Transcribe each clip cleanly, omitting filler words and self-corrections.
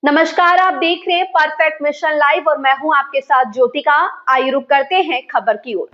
नमस्कार, आप देख रहे हैं परफेक्ट मिशन लाइव और मैं हूं आपके साथ ज्योतिका। आइए रुक करते हैं खबर की ओर।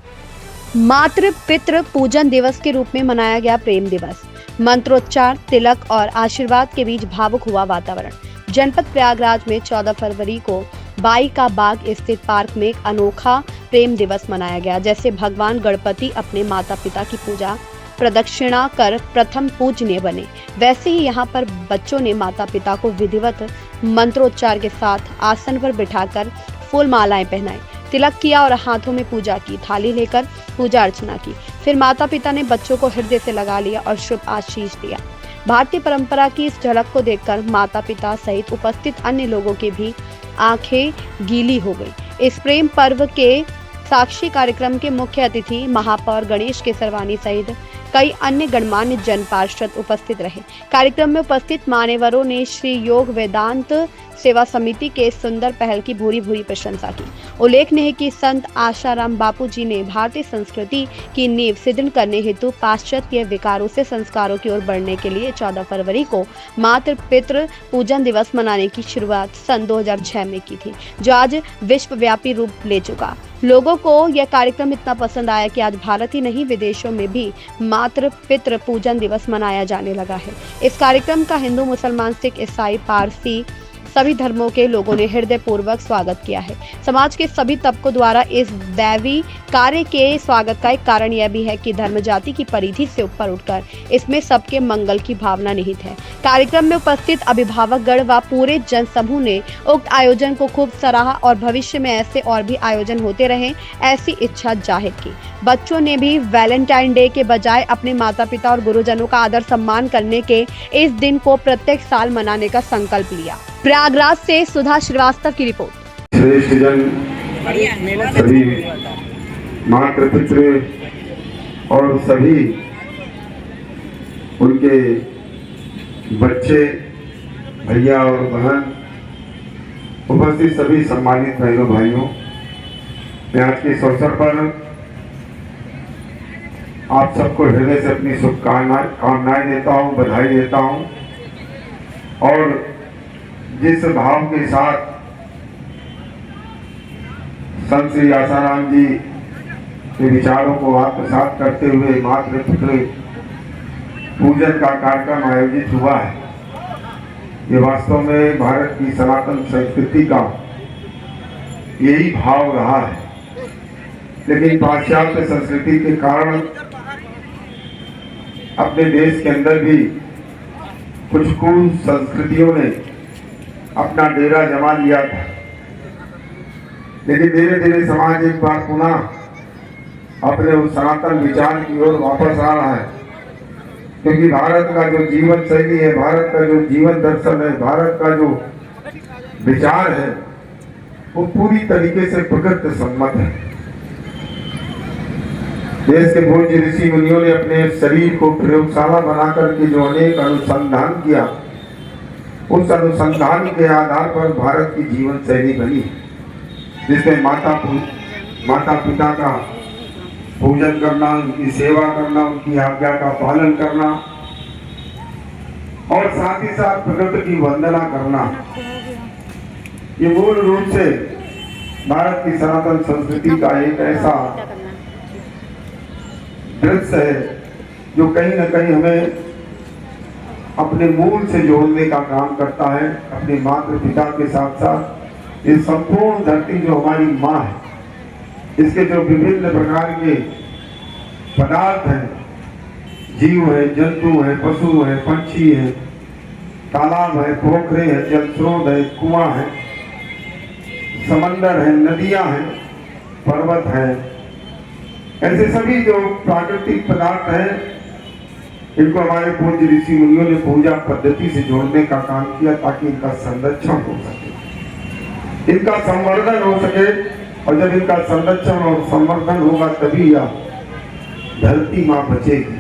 मातृ पितृ पूजन दिवस के रूप में मनाया गया प्रेम दिवस। मंत्रोच्चार, तिलक और आशीर्वाद के बीच भावुक हुआ वातावरण। जनपद प्रयागराज में 14 फरवरी को बाई का बाग स्थित पार्क में एक अनोखा प्रेम दिवस मनाया गया। जैसे भगवान गणपति अपने माता पिता की पूजा प्रदक्षिणा कर प्रथम पूजनीय बने, वैसे ही यहाँ पर बच्चों ने माता पिता को विधिवत मंत्रोच्चार के साथ आसन पर बिठाकर फूल मालाएं पहनाई, तिलक किया और हाथों में पूजा की थाली लेकर पूजा अर्चना की। फिर माता पिता ने बच्चों को हृदय से लगा लिया और शुभ आशीष दिया। भारतीय परंपरा की इस झलक को देखकर माता पिता सहित उपस्थित अन्य लोगों की भी आंखें गीली हो गई। इस प्रेम पर्व के साक्षी कार्यक्रम के मुख्य अतिथि महापौर गणेश केसरवानी सहित कई अन्य गणमान्य जन पार्षद उपस्थित रहे। कार्यक्रम में उपस्थित मान्यवरों ने श्री योग वेदांत सेवा समिति के सुंदर पहल की भूरी भूरी प्रशंसा की। उल्लेखनीय है कि संत आशाराम बापू जी ने भारतीय संस्कृति की नींव सुदृढ़ करने हेतु पाश्चात्य विकारों से संस्कारों की ओर बढ़ने के लिए 14 फरवरी को मातृ पितृ पूजन दिवस मनाने की शुरुआत सन 2006 में की थी, जो आज विश्वव्यापी रूप ले चुका। लोगों को यह कार्यक्रम इतना पसंद आया कि आज भारत ही नहीं विदेशों में भी मातृ पितृ पूजन दिवस मनाया जाने लगा है। इस कार्यक्रम का हिंदू, मुसलमान, सिख, ईसाई, पारसी सभी धर्मों के लोगों ने हृदय पूर्वक स्वागत किया है। समाज के सभी तबकों द्वारा इस दैवी कार्य के स्वागत का एक कारण यह भी है कि धर्म जाति की परिधि से ऊपर उठकर इसमें सबके मंगल की भावना निहित है। कार्यक्रम में उपस्थित अभिभावक गण व पूरे जन समूह ने उक्त आयोजन को खूब सराहा और भविष्य में ऐसे और भी आयोजन होते रहे, ऐसी इच्छा जाहिर की। बच्चों ने भी वैलेंटाइन डे के बजाय अपने माता पिता और गुरुजनों का आदर सम्मान करने के इस दिन को प्रत्येक साल मनाने का संकल्प लिया। प्रयागराज से सुधा श्रीवास्तव की रिपोर्ट। श्रेष्ठ जन सभी मातृ पितृ और सभी उनके बच्चे, भैया और बहन, उपस्थित सभी सम्मानित बहनों भाइयों, मैं आज के इस अवसर पर आप सबको हृदय से अपनी शुभकामनाएं देता हूं, बधाई देता हूं। और जिस भाव के साथ संत श्री आसाराम जी के विचारों को आत्मसात करते हुए मातृ पितृ पूजन का कार्यक्रम आयोजित हुआ है, ये वास्तव में भारत की सनातन संस्कृति का यही भाव रहा है। लेकिन पाश्चात्य संस्कृति के कारण अपने देश के अंदर भी कुछ संस्कृतियों ने अपना डेरा जमा लिया था। लेकिन धीरे धीरे समाज एक बार पुनः अपने उस सनातन विचार की ओर वापस आ रहा है, क्योंकि भारत का जो जीवन शैली है, भारत का जो जीवन दर्शन है, भारत का जो विचार है, वो पूरी तरीके से प्रकृति सम्मत है। देश के पूज्य ऋषि मुनियों ने अपने शरीर को प्रयोगशाला बनाकर के जो अनेक अनुसंधान किया, उस अनुसंधान के आधार पर भारत की जीवन शैली बनी, जिसमें माता पिता का पूजन करना, उनकी सेवा करना, उनकी आज्ञा का पालन करना और साथ ही साथ प्रकृति की वंदना करना, ये मूल रूप से भारत की सनातन संस्कृति का एक ऐसा दृश्य है जो कहीं न कहीं हमें अपने मूल से जोड़ने का काम करता है। अपने मातृ पिता के साथ साथ ये संपूर्ण धरती जो हमारी माँ है, इसके जो विभिन्न प्रकार के पदार्थ हैं, जीव है, जंतु है, पशु है, पंछी है, तालाब है, पोखरे है, जल स्रोत है, कुआं है, समंदर है, नदियां हैं, पर्वत है, ऐसे सभी जो प्राकृतिक पदार्थ हैं, इनको हमारे पूज्य ऋषि मुनियों ने पूजा पद्धति से जोड़ने का काम किया, ताकि इनका संरक्षण हो सके, इनका संवर्धन हो सके। और जब इनका संरक्षण और संवर्धन होगा तभी यह धरती माँ बचेगी।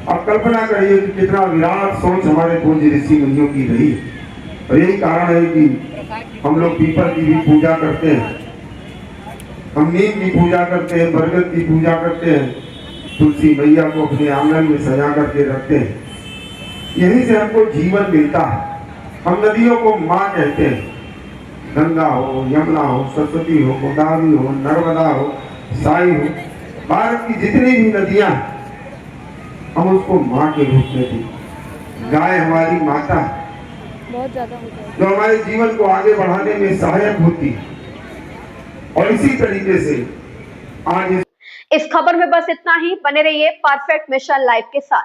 आप कल्पना करिए कि कितना विराट सोच हमारे पूज्य ऋषि मुनियों की रही। और यही कारण है कि हम लोग पीपल की भी पूजा करते हैं, हम नीम की पूजा करते हैं, बरगद की पूजा करते हैं, तुलसी मैया को अपने आंगन में सजा करके रखते हैं। यहीं से हमको जीवन मिलता है। हम नदियों को माँ कहते हैं। गंगा हो, यमुना हो, सरस्वती हो, गोदावरी हो, नर्मदा हो, साई हो, भारत की जितनी भी नदियां हम उसको माँ के रूप में दी। गाय हमारी माता बहुत ज्यादा हो जाएगा। जो हमारे जीवन को आगे बढ़ाने में सहायक होती है। और इसी तरीके से आज इस खबर में बस इतना ही। बने रहिए परफेक्ट मिशन लाइव के साथ।